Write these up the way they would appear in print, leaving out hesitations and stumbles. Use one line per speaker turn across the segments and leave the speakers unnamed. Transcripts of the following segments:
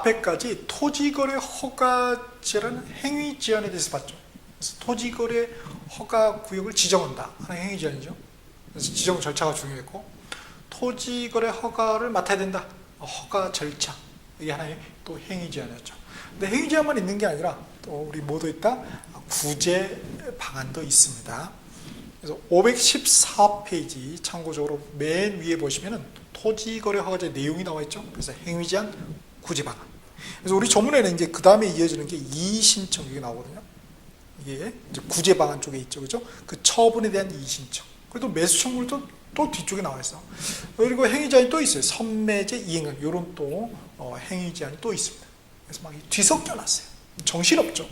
앞에까지 토지거래 허가제라는 행위 제한에 대해서 봤죠. 그래서 토지거래 허가 구역을 지정한다 하는 행위 제한이죠. 그래서 지정 절차가 중요했고, 토지거래 허가를 맡아야 된다, 허가 절차, 이게 하나의 또 행위 제한이었죠. 근데 행위 제한만 있는 게 아니라 또 우리 뭐도 있다? 구제 방안도 있습니다. 그래서 514페이지 참고적으로 맨 위에 보시면은 토지거래 허가제 내용이 나와 있죠. 그래서 행위 제한, 구제 방안. 그래서 우리 전문에는 이제 그 다음에 이어지는 게 이의신청, 이게 나오거든요. 이게 이제 구제 방안 쪽에 있죠, 그죠? 그 처분에 대한 이의신청. 그리고 매수 청구도 또 뒤쪽에 나와 있어. 그리고 행위 제한이 또 있어요. 선매제 이행을, 이런 또 행위 제한이 또 있습니다. 그래서 막 뒤섞여 놨어요. 정신없죠.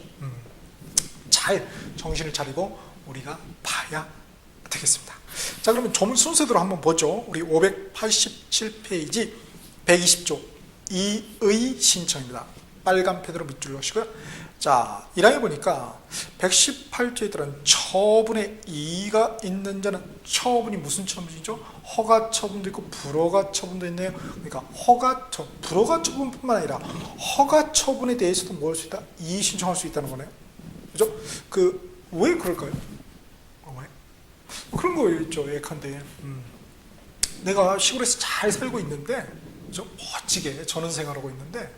잘 정신을 차리고 우리가 봐야 되겠습니다. 자, 그러면 조문 순서대로 한번 보죠. 우리 587페이지 120조 이의 신청입니다. 빨간 펜으로 밑줄 넣으시고요. 자, 1항에 보니까 118조에 따른 처분에 이의가 있는 자는, 처분이 무슨 처분이죠? 허가 처분도 있고 불허가 처분도 있네요. 그러니까 불허가 처분뿐만 아니라 허가 처분에 대해서도 뭘 할 수 있다? 이의 신청할 수 있다는 거네요. 그죠? 왜 그럴까요? 그런 거 있죠. 예컨대 내가 시골에서 잘 살고 있는데, 좀 멋지게 전원생활하고 있는데,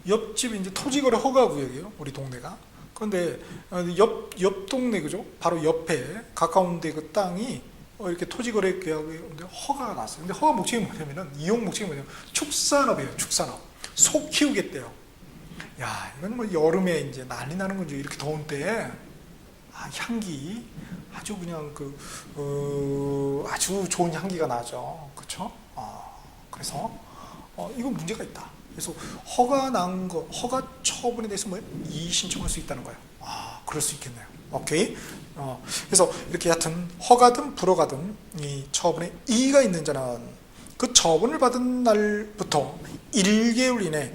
옆집이 이제 토지거래 허가구역이에요, 우리 동네가. 그런데 옆 동네, 그죠? 바로 옆에 가까운데 그 땅이 이렇게 토지거래 계약이 허가가 났어요. 근데 허가 목적이 뭐냐면은, 이용 목적이 뭐냐면 축산업이에요. 축산업. 소 키우겠대요. 야, 이건 뭐 여름에 이제 난리 나는 거죠. 이렇게 더운 때에. 향기 아주 그냥 아주 좋은 향기가 나죠. 그렇죠? 그래서 이건 문제가 있다. 그래서 허가 난 거, 허가 처분에 대해서 뭐 이의 신청할 수 있다는 거예요. 그럴 수 있겠네요. 오케이. 그래서 이렇게 하여튼 허가든 불허가든 이 처분에 이의가 있는 자는 그 처분을 받은 날부터 1개월 이내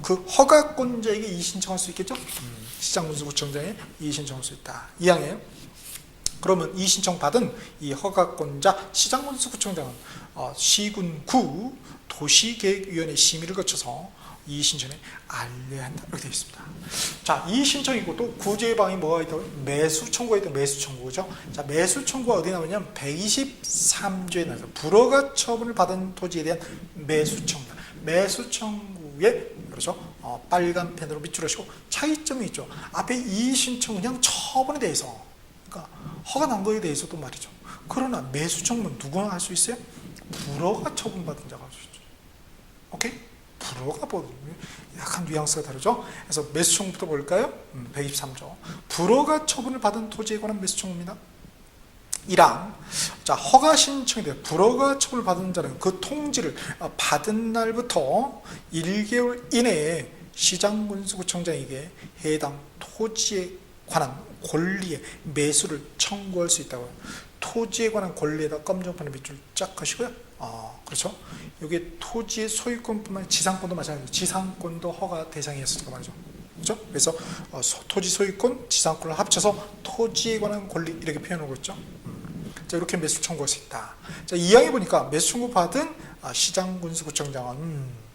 그 허가권자에게 이의 신청할 수 있겠죠? 시장군수구청장에 이의 신청할 수 있다. 2항에 그러면 이의 신청 받은 이 허가권자 시장군수구청장은 시군구 도시계획위원회 심의를 거쳐서 이의 신청에 알려야 한다, 이렇게 되어 있습니다. 자, 이의 신청이고 또 구제 방이 뭐가 있다고? 매수 청구가 있다. 매수 청구죠. 자, 매수 청구가 어디 나오냐면 123조에 나와서 불허가 처분을 받은 토지에 대한 매수 청구. 매수 청구에, 그렇죠? 빨간 펜으로 밑줄하시고 차이점이 있죠. 앞에 이의 신청은 그냥 처분에 대해서, 그러니까 허가 난 거에 대해서도 말이죠. 그러나 매수 청구는 누구나 할 수 있어요? 불허가 처분받은 자가 할 수 있죠. 오케이? 불허가 약간 뉘앙스가 다르죠. 그래서 매수 청구부터 볼까요? 123조 불허가 처분을 받은 토지에 관한 매수 청구입니다. 1항, 자, 허가 신청에 대해 불허가 처분을 받은 자는 그 통지를 받은 날부터 1개월 이내에 시장군수구청장에게 해당 토지에 관한 권리의 매수를 청구할 수 있다고요. 토지에 관한 권리에다 검정판에 밑줄 쫙 하시고요. 그렇죠. 이게 토지의 소유권뿐만 아니라 지상권도 마찬가지죠. 지상권도 허가 대상이었으니까 말이죠. 그렇죠? 그래서 토지 소유권, 지상권을 합쳐서 토지에 관한 권리, 이렇게 표현하고 있죠. 자, 이렇게 매수 청구할 수 있다. 자, 2항에 보니까 매수 청구 받은 시장군수구청장은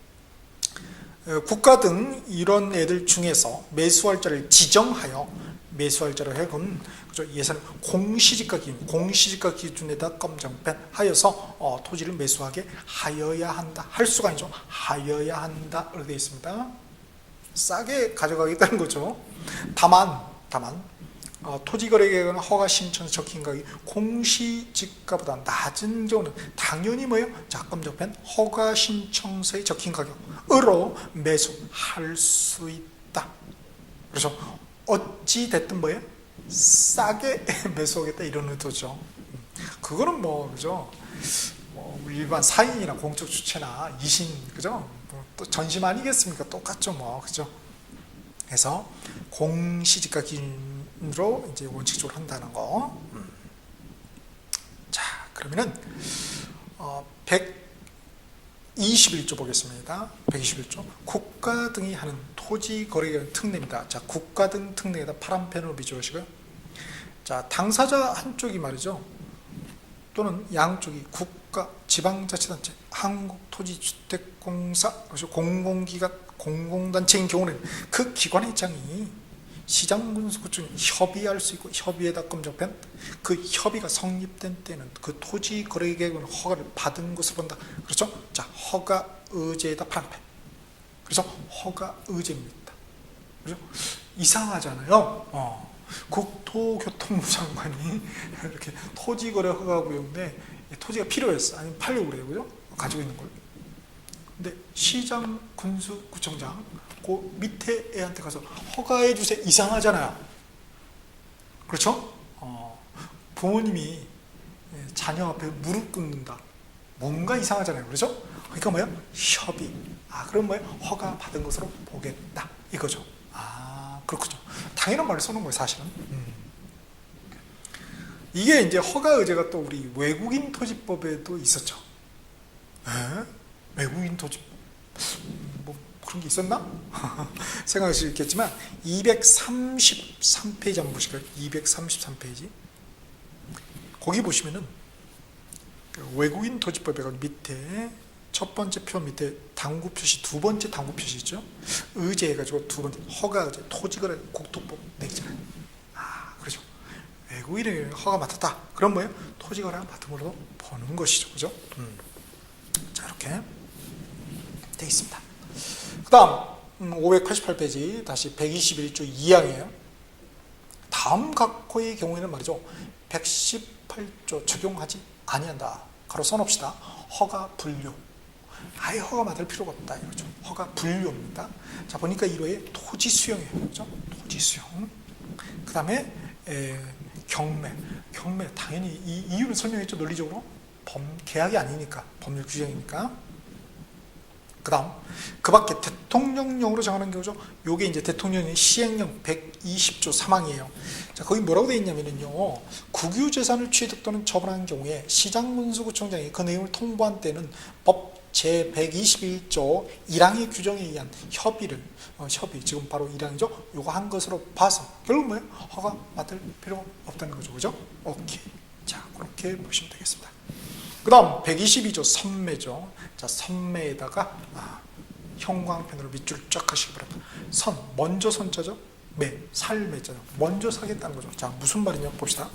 국가 등 이런 애들 중에서 매수할 자를 지정하여, 매수할 자를 해본, 그죠? 예산 공시지가 기준, 공시지가 기준에다 검정펜 하여서 토지를 매수하게 하여야 한다. 할 수가 아니죠. 하여야 한다. 이렇게 되어 있습니다. 싸게 가져가겠다는 거죠. 다만 토지거래계획은 허가 신청 적힌 가격이 공시지가보다 낮은 경우는 당연히 뭐예요? 자, 검정펜 허가 신청서에 적힌 가격으로 매수할 수 있다. 그래서 어찌 됐든 뭐예요? 싸게 매수하겠다, 이런 의도죠. 그거는 뭐, 그죠? 일반 사인이나 공적 주체나 이신, 그죠? 또 전심 아니겠습니까? 똑같죠, 뭐, 그죠? 그래서 공시지가 기준으로 이제 원칙적으로 한다는 거. 자, 그러면은 121조 보겠습니다. 121조. 국가 등이 하는 토지 거래 특례입니다. 자, 국가 등 특례에다 파란 펜으로 비추시고요. 자, 당사자 한쪽이 말이죠. 또는 양쪽이 국가, 지방자치단체, 한국토지주택공사, 공공기관, 공공단체인 경우는 그 기관의 입장이 시장군수구청 협의할 수 있고 협의에다 검정편 그 협의가 성립된 때는 그 토지거래계획은 허가를 받은 것으로 본다. 그렇죠? 자, 허가 의제에다 파란펜. 그래서 허가 의제입니다. 그죠? 이상하잖아요. 국토교통부 장관이 이렇게 토지거래 허가구역인데 토지가 필요했어. 아니면 팔려고 그래요. 그죠? 가지고 있는 걸. 근데 시장, 군수, 구청장 그 밑에 애한테 가서 허가해 주세요. 이상하잖아요. 그렇죠? 부모님이 자녀 앞에 무릎 꿇는다. 뭔가 이상하잖아요. 그렇죠? 그러니까 뭐예요? 협의. 그럼 뭐예요? 허가 받은 것으로 보겠다. 이거죠. 그렇군요. 당연한 말을 써놓은 거예요, 사실은. 이게 이제 허가 의제가 또 우리 외국인 토지법에도 있었죠. 외국인 토지법. 뭐 그런 게 있었나? 생각할 수 있겠지만 233페이지 한번 보실까요? 233페이지. 거기 보시면은 외국인 토지법에 밑에 첫 번째 표 밑에 당구 표시, 두 번째 당구 표시 있죠? 의제 해가지고 두 번째 허가 의제, 토지거래 국토법 내기잖아요. 그렇죠. 외국인이 허가 맡았다. 그럼 뭐예요? 토지거래 맡은 걸로 보는 것이죠. 그죠? 자, 이렇게 되어 있습니다. 그 다음 588페이지 다시 121조 2항이에요. 다음 각호의 경우에는 말이죠. 118조 적용하지 아니한다. 가로 써놓읍시다. 허가 분류. 아예 허가 맡을 필요가 없다. 이거죠. 허가 분류입니다. 자, 보니까 1호에 토지 수용이에요. 그렇죠? 토지 수용. 그 다음에 경매. 경매 당연히 이 이유를 설명했죠. 논리적으로. 계약이 아니니까. 법률 규정이니까. 그 다음 그 밖에 대통령령으로 정하는 경우죠. 요게 이제 대통령의 시행령 120조 3항이에요. 자, 거기 뭐라고 되어 있냐면요. 국유재산을 취득 또는 처분한 경우에 시장군수구청장이 그 내용을 통보한 때는 법 제121조 1항의 규정에 의한 협의 지금 바로 1항이죠. 요거 한 것으로 봐서 결국 뭐예요? 허가 맡을 필요 없다는 거죠. 그죠? 오케이. 자, 그렇게 보시면 되겠습니다. 그 다음 122조 선매죠. 자, 선매에다가 형광펜으로 밑줄 쫙 하시기 바랍니다. 선, 먼저 선자죠. 매, 살매자죠. 먼저 사겠다는 거죠. 자, 무슨 말이냐 봅시다.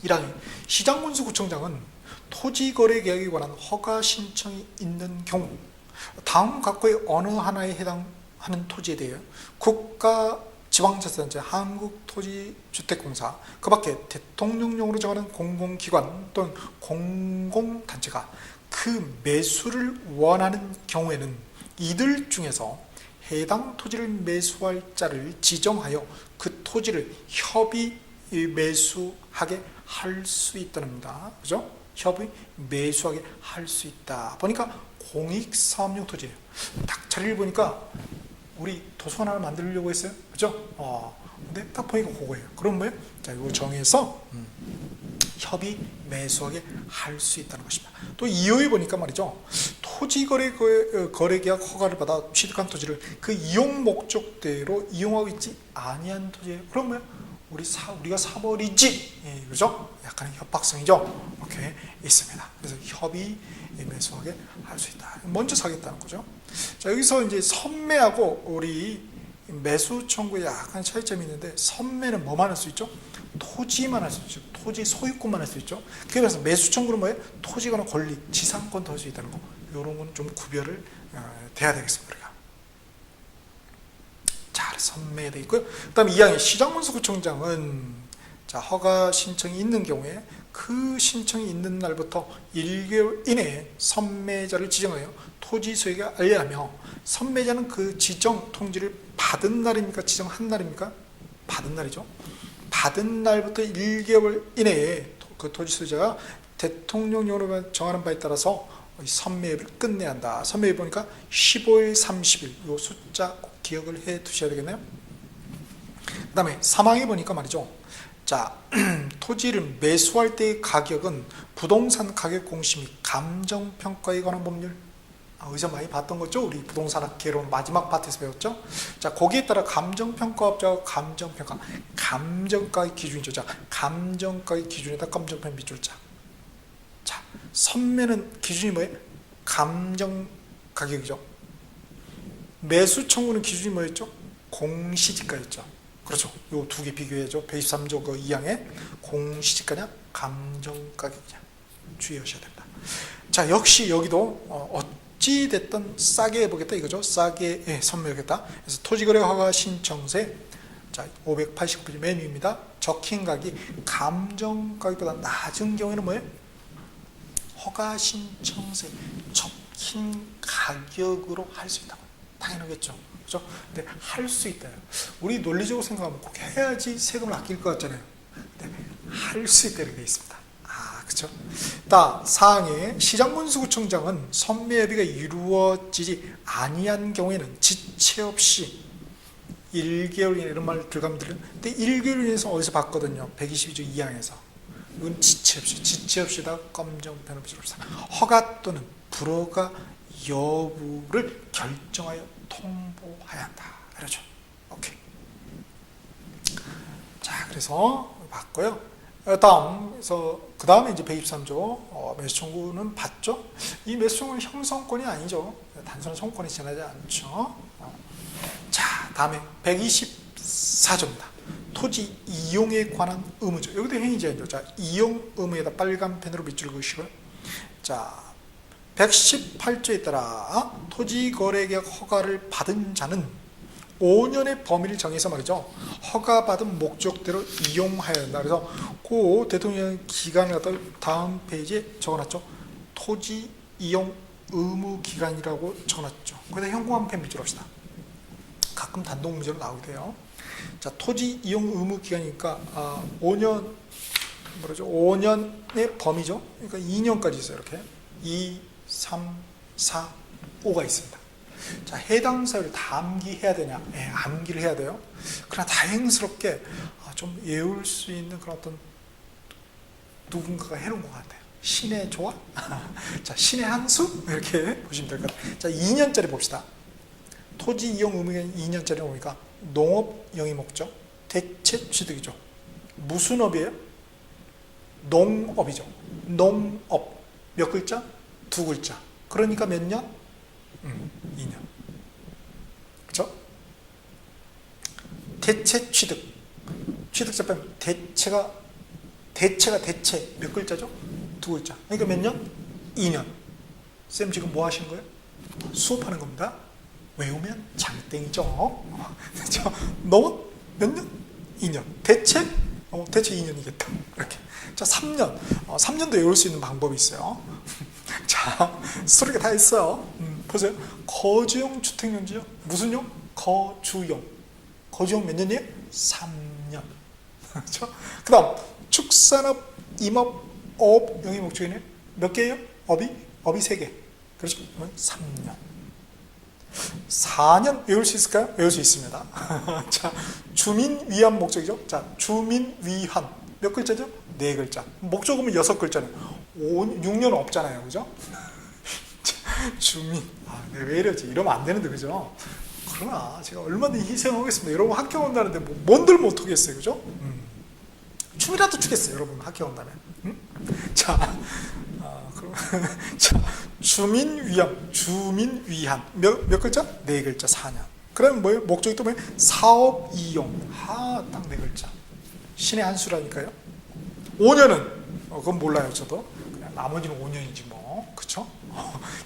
1항에 시장군수구청장은 토지거래계약에 관한 허가 신청이 있는 경우 다음 각호의 어느 하나에 해당하는 토지에 대해 국가 지방자치단체, 한국토지주택공사, 그 밖에 대통령령으로 정하는 공공기관 또는 공공단체가 그 매수를 원하는 경우에는 이들 중에서 해당 토지를 매수할 자를 지정하여 그 토지를 협의 매수하게 할 수 있다는 겁니다. 그죠? 협의 매수하게 할 수 있다. 보니까 공익사업용 토지예요. 딱 자리를 보니까 우리 도서관 하나 만들려고 했어요. 그죠? 근데 딱 보니까 그거예요. 그럼 뭐예요? 자, 이거 정해서 협의 매수하게 할 수 있다는 것입니다. 또 2호에 보니까 말이죠. 토지거래계약 허가를 받아 취득한 토지를 그 이용 목적대로 이용하고 있지 아니한 토지예요. 그럼 뭐예요? 우리가 사버리지. 그죠? 약간의 협박성이죠. 이렇게 있습니다. 그래서 협의 매수하게 할 수 있다. 먼저 사겠다는 거죠. 자, 여기서 이제 선매하고 우리 매수 청구에 약간 차이점이 있는데, 선매는 뭐만 할 수 있죠? 토지만 할 수 있죠. 토지 소유권만 할 수 있죠. 그래서 매수 청구는 뭐예요? 토지거나 권리, 지상권도 할 수 있다는 거. 이런 건 좀 구별을 돼야 되겠습니다. 우리가. 자, 선매에 되어 있고요. 그 다음에 2항의 시장군수구청장은 자, 허가 신청이 있는 경우에 그 신청이 있는 날부터 1개월 이내에 선매자를 지정하여 토지 소유에 알려하며, 선매자는 그 지정 통지를 받은 날입니까? 지정한 날입니까? 받은 날이죠. 받은 날부터 1개월 이내에 그 토지 소유자가 대통령령으로 정하는 바에 따라서 선매입을 끝내야 한다. 선매입 보니까 15일, 30일 이 숫자 꼭 기억을 해 두셔야 되겠네요. 그 다음에 3항에 보니까 말이죠. 자, 토지를 매수할 때의 가격은 부동산 가격 공시 및 감정평가에 관한 법률, 어디서 많이 봤던 거죠? 우리 부동산 학개론 마지막 파트에서 배웠죠? 자, 거기에 따라 감정평가업자가 감정평가, 감정가의 기준이죠. 자, 감정가의 기준에다 감정평가 밑줄자. 자, 선매는 기준이 뭐예요? 감정 가격이죠. 매수 청구는 기준이 뭐였죠? 공시지가였죠. 그렇죠. 요 두 개 비교해야죠. 123조 그 2항에 공시지가냐 감정가격이냐 주의하셔야 됩니다. 자, 역시 여기도 어찌 됐든 싸게 해보겠다 이거죠. 싸게 선매하겠다. 그래서 토지거래 허가 신청세, 자 589페이지 맨 위입니다. 적힌 가격이 감정가격보다 낮은 경우에는 뭐예요? 허가 신청세 적힌 가격으로 할 수 있다고. 당연하겠죠. 그렇죠? 근데 할 수 있다요. 우리 논리적으로 생각하면 꼭 해야지 세금을 아낄 것 같잖아요. 근데 할 수 있다 이렇게 있습니다. 그렇죠? 사항에 시장군수구청장은 선매협의가 이루어지지 아니한 경우에는 지체 없이 1개월 이내 이런 말 들어가면 들어요. 근데 1개월 이내에서 어디서 봤거든요? 122조 2항에서. 이건 지체 없이다 검정펜을 붙여줍시다. 허가 또는 불허가 여부를 결정하여 통보해야 한다. 그렇죠? 오케이. 자, 그래서 봤고요. 그 다음에 이제 123조 매수 청구는 봤죠. 이 매수 청구는 형성권이 아니죠. 단순한 청구권이 지나지 않죠. 자, 다음에 124조입니다. 토지 이용에 관한 의무죠. 여기도 행위제한이죠. 자, 이용 의무에다 빨간 펜으로 밑줄 그으시고요. 자, 118조에 따라 토지거래계약 허가를 받은 자는 5년의 범위를 정해서 말이죠. 허가받은 목적대로 이용하여야 한다. 그래서 그 대통령 기간을 갖다 다음 페이지에 적어놨죠. 토지 이용 의무 기간이라고 적어놨죠. 거기다 현금 한 펜 밑줄 합시다. 가끔 단독 문제로 나오게 돼요. 자, 토지 이용 의무 기간이니까 5년 뭐죠? 5년의 범위죠. 그러니까 2년까지 있어요. 이렇게 2, 3, 4, 5가 있습니다. 자, 해당 사유를 다 암기해야 되냐? 네, 암기를 해야 돼요. 그러나 다행스럽게 좀 외울 수 있는 그런 어떤 누군가가 해놓은 것 같아요. 신의 조화? 자, 신의 한 수? 이렇게 보시면 될 것 같아요. 자, 2년짜리 봅시다. 토지 이용 의무기간 2년짜리 보니까 농업 영위 목적, 대체 취득이죠. 무슨 업이에요? 농업이죠. 농업. 몇 글자? 2글자. 그러니까 몇 년? 2년. 그렇죠? 대체 취득. 취득자 빼면 대체 몇 글자죠? 2글자. 그러니까 몇 년? 2년. 쌤 지금 뭐 하시는 거예요? 수업하는 겁니다. 외우면 장땡이죠. 그렇죠? 농업 몇 년? 2년. 대체 2년이겠다. 이렇게. 자, 3년. 3년도 외울 수 있는 방법이 있어요. 자, 스토리가 다 있어요. 보세요. 거주용 주택용지요. 무슨 용? 거주용. 거주용 몇 년이에요? 3년. 그렇죠? 그 다음 축산업, 임업, 어업 영위 목적이네요. 몇 개예요? 업이 3개. 그렇죠? 3년. 4년 외울 수 있을까요? 외울 수 있습니다. 자, 주민 위한 목적이죠. 자, 주민 위한 몇 글자죠? 4글자. 목적음은 6글자네요. 6년 없잖아요. 그죠? 주민. 왜 이러지? 이러면 안 되는데, 그죠? 그러나 제가 얼마든지 희생하겠습니다. 여러분 학교 온다는데 뭔들 못하겠어요. 그죠? 춤이라도 추겠어요. 여러분 학교 온다면. 자, 그럼 자, 주민 위한 몇 글자? 4글자. 4년. 그러면 뭐예요? 목적이 또 뭐예요? 사업 이용. 딱 4글자. 신의 한 수라니까요. 5년은 그건 몰라요. 저도. 그냥 나머지는 5년이지 뭐. 그쵸?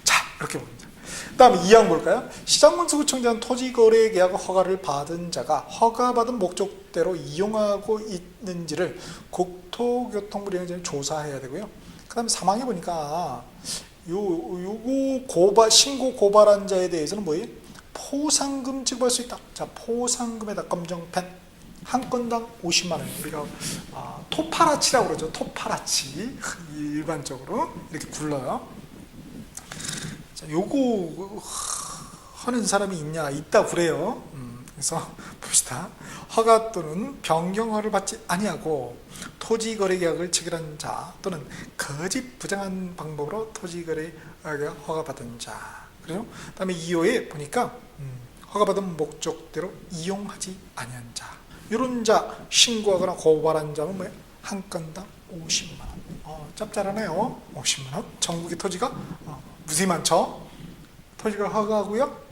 자, 이렇게 봅니다. 그 다음에 2항 볼까요? 시장군수구청장은 토지거래 계약 허가를 받은 자가 허가받은 목적대로 이용하고 있는지를 국토교통부 행정에 조사해야 되고요. 그 다음에 3항에 보니까 요거 신고 고발한 자에 대해서는 뭐예요? 포상금 지급할 수 있다. 자, 포상금에다 검정펜. 한 건당 50만 원. 우리가 토파라치라고 그러죠. 토파라치. 일반적으로 이렇게 불러요. 자, 요거 하는 사람이 있다 그래요. 그래서 봅시다. 허가 또는 변경 허가를 받지 아니하고 토지거래 계약을 체결한 자 또는 거짓 부정한 방법으로 토지거래 계약 허가받은 자. 그래요? 그다음에 2호에 보니까 허가받은 목적대로 이용하지 아니한 자. 이런 자 신고하거나 고발한 자는 뭐예요? 한 건당 50만 원. 짭짤하네요. 50만 원. 전국의 토지가 무지 많죠. 토지가 허가하고요.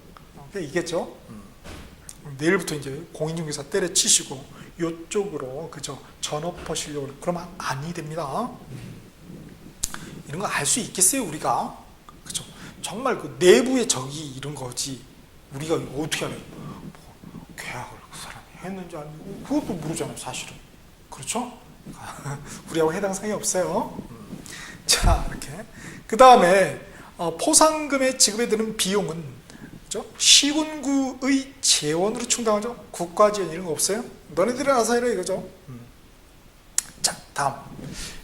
이겠죠? 내일부터 이제 공인중개사 때려치시고 이쪽으로 그죠? 전업 하시려고 그러면 아니 됩니다. 이런 거 알 수 있겠어요 우리가? 그죠? 정말 그 내부의 적이 이런 거지 우리가 이거 어떻게 하냐? 뭐 계약을 그 사람이 했는지 아니고 그것도 모르잖아요 사실은. 그렇죠? 우리하고 해당 사항이 없어요. 자 이렇게 그 다음에 포상금의 지급에 드는 비용은 그렇죠? 시군구의 재원으로 충당하죠. 국가지원 이런 거 없어요? 너네들이 알아서 해라 이거죠. 자 다음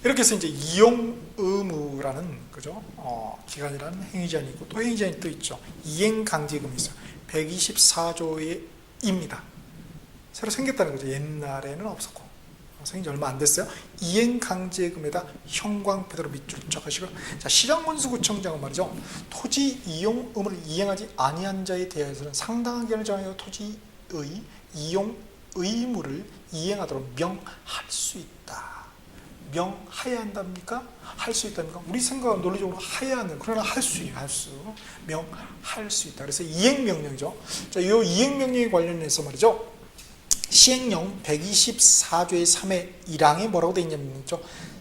이렇게 해서 이제 이용 의무라는 그죠? 기간이라는 행위제한이 있고 또 행위제한이 또 있죠. 이행강제금이 있어요. 124조입니다. 새로 생겼다는 거죠. 옛날에는 없었고 생긴 지 얼마 안 됐어요. 이행강제금에다 형광펜으로 밑줄 쫙하시고 자 시장군수구청장은 말이죠. 토지 이용 의무를 이행하지 아니한 자에 대해서는 상당한 기간을 정하여 토지의 이용 의무를 이행하도록 명할 수 있다. 명하여야 한답니까? 할 수 있답니까? 우리 생각은 논리적으로 하여야 하는 그러나 할 수 명할 수 있다. 그래서 이행명령이죠. 자, 이 이행명령에 관련해서 말이죠. 시행령 124조의 3의 1항에 뭐라고 되어 있냐면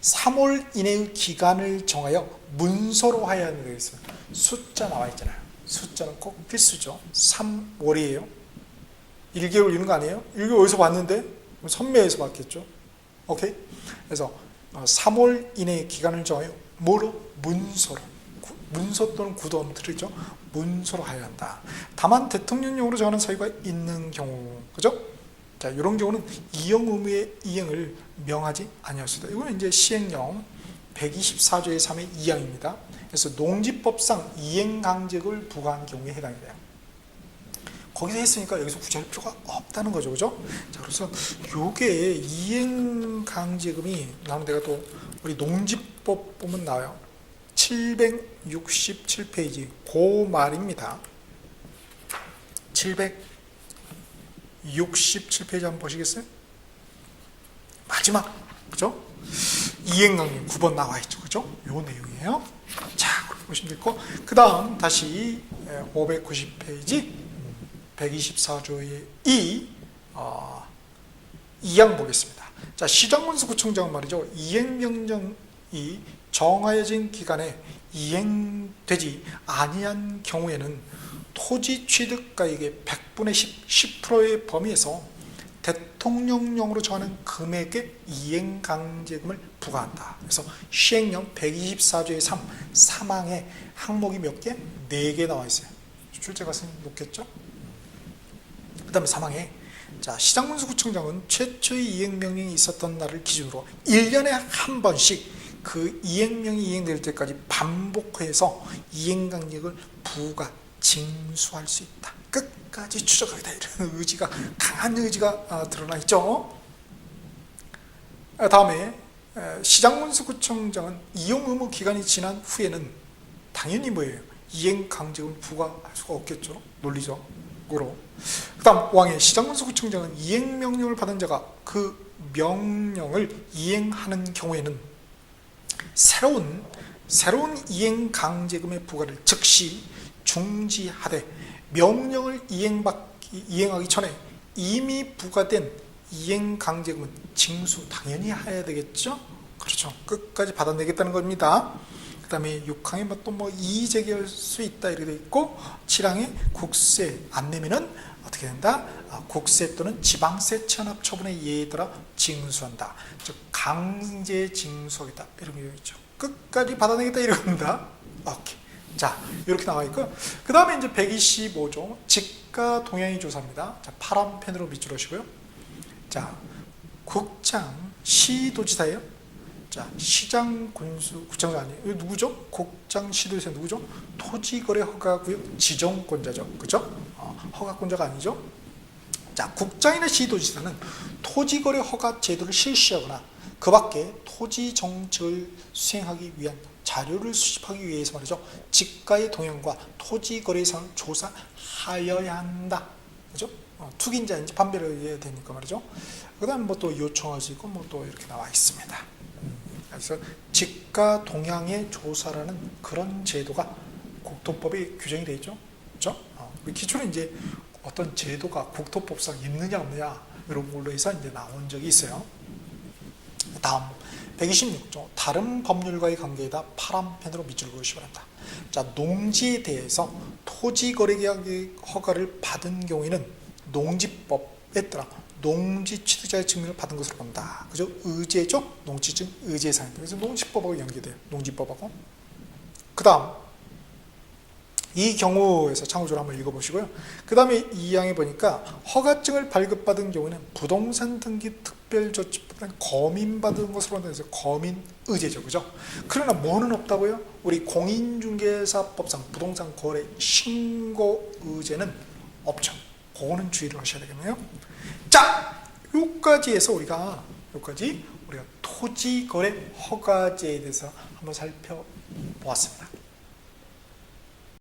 3월 이내의 기간을 정하여 문서로 하여야 하는 데 있어요. 숫자 나와 있잖아요. 숫자는 꼭 필수죠. 3월이에요. 1개월 이런 거 아니에요? 1개월 어디서 봤는데? 선매에서 봤겠죠. 오케이? 그래서 3월 이내의 기간을 정하여 뭐로? 문서로. 문서 또는 구도 들으죠? 문서로 하여야 한다. 다만 대통령령으로 정하는 사유가 있는 경우, 그죠? 자, 이런 경우는 이용 의무의 이행을 명하지 아니할 수 있다. 이거는 이제 시행령 124조의 3의 2항입니다. 그래서 농지법상 이행강제금을 부과한 경우에 해당이 돼요. 거기서 했으니까 여기서 굳이 할 필요가 없다는 거죠, 그죠? 자, 그래서 요게 이행강제금이 나오는 데가 또 우리 농지법 보면 나와요. 767페이지 그 말입니다. 767페이지 한번 보시겠어요? 마지막, 그죠? 이행강령 9번 나와 있죠, 그죠? 요 내용이에요. 자, 그렇게 보시면 되고, 그 다음 다시 590페이지 124조의 2항 보겠습니다. 자, 시장군수구청장은 말이죠. 이행명령이 정하여진 기간에 이행되지 아니한 경우에는 토지 취득가액의 100분의 10%의 범위에서 대통령령으로 정하는 금액의 이행강제금을 부과한다. 그래서 시행령 124조의 3항에 항목이 몇 개? 4개 나와 있어요. 출제가 높겠죠? 그 다음에 3항에 자, 시장군수구청장은 최초의 이행명령이 있었던 날을 기준으로 1년에 한 번씩 그 이행명이 이행될 때까지 반복해서 이행강제금을 부과, 징수할 수 있다. 끝까지 추적하겠다. 이런 의지가, 강한 의지가 드러나 있죠. 다음에 시장군수구청장은 이용 의무 기간이 지난 후에는 당연히 뭐예요? 이행강제금을 부과할 수가 없겠죠. 논리적으로. 그 다음 5항에 시장군수구청장은 이행명령을 받은 자가 그 명령을 이행하는 경우에는 새로운 이행강제금의 부과를 즉시 중지하되 명령을 이행하기 전에 이미 부과된 이행강제금은 징수 당연히 해야 되겠죠. 그렇죠. 끝까지 받아내겠다는 겁니다. 그 다음에 6항에 또 이의 제기할 수 있다 이렇게 돼 있고 7항에 국세 안 내면은 어떻게 된다? 국세 또는 지방세 체납 처분에 예의들어 징수한다. 즉 강제 징수하겠다 이런 게 있죠. 끝까지 받아내겠다 이런 겁니다. 오케이. 자, 이렇게 나와 있고 그 다음에 이제 125조 지가 동향의 조사입니다. 자, 파란 펜으로 밑줄 하시고요. 자, 국장 시도지사예요. 자, 시장 군수 국장은 아니에요. 이거 누구죠? 국장 시도지사 누구죠? 토지거래 허가구역 지정권자죠. 그죠? 허가권자가 아니죠. 자, 국장이나 시도지사는 토지거래 허가 제도를 실시하거나 그 밖에 토지 정책을 수행하기 위한 자료를 수집하기 위해서 말이죠. 지가의 동향과 토지거래 상을 조사하여야 한다. 그죠? 투기인자인지 판별을 해야 되니까 말이죠. 그 다음 또 요청할 수 있고 또 이렇게 나와 있습니다. 그래서 지가 동향의 조사라는 그런 제도가 국토법에 규정이 되어 있죠. 그렇죠? 기초는 이제 어떤 제도가 국토법상 있느냐 없느냐 이런 걸로 해서 이제 나온 적이 있어요. 다음 126조 다른 법률과의 관계에다 파란펜으로 밑줄 그으시기 바랍니다. 자, 농지에 대해서 토지거래계약의 허가를 받은 경우에는 농지법에 따라 농지 취득자의 증명을 받은 것으로 본다. 그죠? 의제죠? 농지증 의제사입니다. 그래서 농지법하고 연계돼요. 농지법하고. 그 다음 이 경우에서 참고적으로 한번 읽어보시고요. 그 다음에 이 항에 보니까 허가증을 발급받은 경우에는 부동산 등기 특별조치법에 검인받은 것으로 해서 검인의제죠. 그죠? 그러나 뭐는 없다고요? 우리 공인중개사법상 부동산 거래 신고의제는 없죠. 그거는 주의를 하셔야 되겠네요. 자, 여기까지 해서 우리가 토지거래 허가제에 대해서 한번 살펴보았습니다.